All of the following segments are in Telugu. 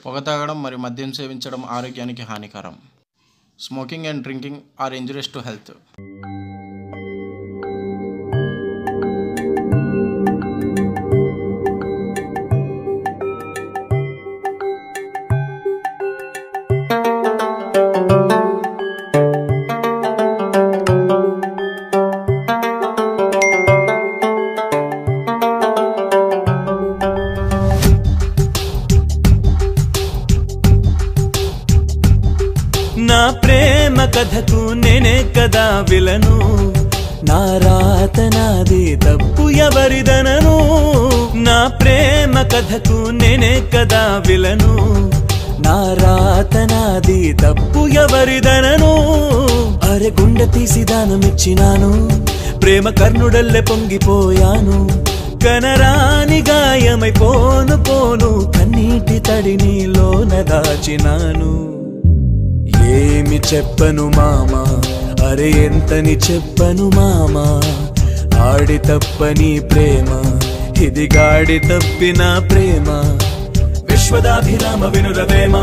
పొగ తాగడం మరియు మద్యం సేవించడం ఆరోగ్యానికి హానికరం. Smoking and drinking are injurious to health. నా ప్రేమ కథకు నేనే కదా విలను, నా రాత నాది తప్పు ఎవరిదనను. నా ప్రేమ కథకు నేనే కదా విలను, నా రాత నాది తప్పు ఎవరిదనను. అరె గుండె తీసి దానమిచ్చినాను, ప్రేమ కర్ణుడల్లె పొంగిపోయాను. కనరాని గాయమైపోను పోను, కన్నీటి తడిని లోన దాచినాను. ఏమి చెప్పను మామా, అరే ఎంతని చెప్పను మామా. ఆడి తప్పని ప్రేమ, ఇది గాడి తప్పిన ప్రేమ. విశ్వదాభిరామ వినురవేమ,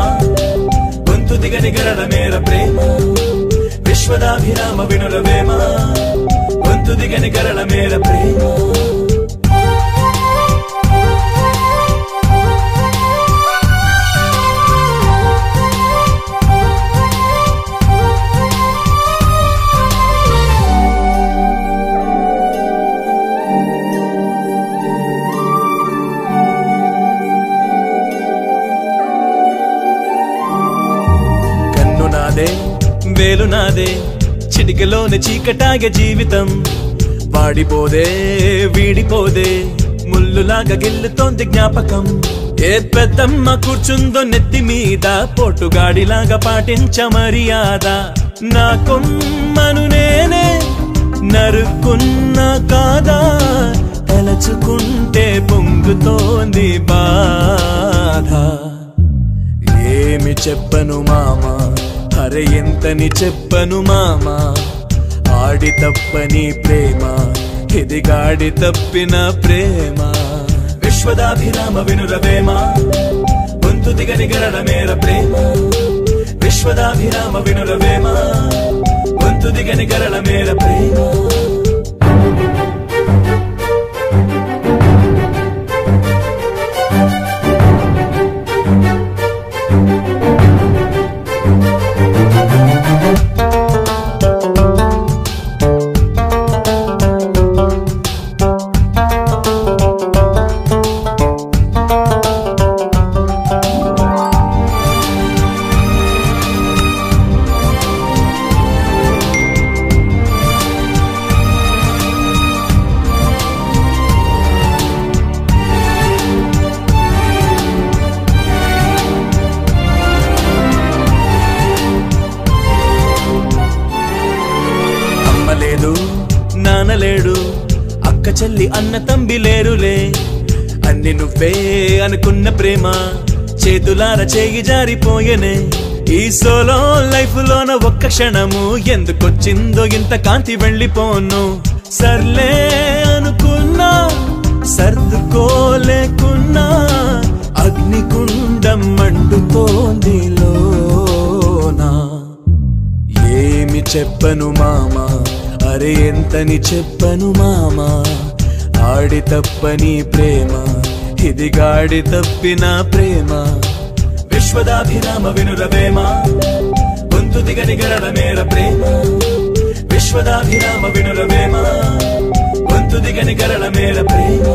గొంతు దిగని గరళ మేర ప్రేమ. విశ్వదాభిరామ వినురవేమ, గొంతు దిగని గరళ మేర ప్రేమ. వేలు నాదే, చిటికలోని చీకటాగే జీవితం. వాడిపోదే వీడిపోదే, ముల్లులాగా గిల్లుతోంది జ్ఞాపకం. ఏ పెద్దమ్మ కూర్చుందో నెత్తి మీద, పోటుగాడిలాగా పాటించ మర్యాద. నా కొమ్మను నేనే నరుకున్నా కాదా, తలచుకుంటే పొంగుతోంది బాధ. ఏమి చెప్పను మామా, అరే ఎంతని చెప్పను మామా. ఆడి తప్పని ప్రేమ, ఇది గాడి తప్పిన ప్రేమ. విశ్వదాభిరామ వినురవేమ, గొంతు దిగని గరళ మేర ప్రేమ. విశ్వదాభిరామ వినురవేమ, గొంతు దిగని గరళ మేర ప్రేమ. నానలేడు, అక్క చెల్లి అన్న తంబి లేరులే. అన్ని నువ్వే అనుకున్న ప్రేమ, చేతులార చేయి జారిపోయనే. ఈ సోలో లైఫ్ లోన ఒక్క క్షణము, ఎందుకొచ్చిందో ఇంత కాంతి వెళ్ళిపోను. సర్లే అనుకున్నా, సర్దుకోలేకున్నా, అగ్నికుండం మండుతోంది లోనా. ఏమి చెప్పను మామా, అరే ఎంతని చెప్పను మామా. ఆడి తప్పని ప్రేమ, ఇది గాడి తప్పిన ప్రేమ. విశ్వదాభిరామ వినురవేమ, గొంతు దిగని గరళ మేర ప్రేమ. విశ్వదాభిరామ వినురవేమ, గొంతు దిగని గరళ మేర ప్రేమ.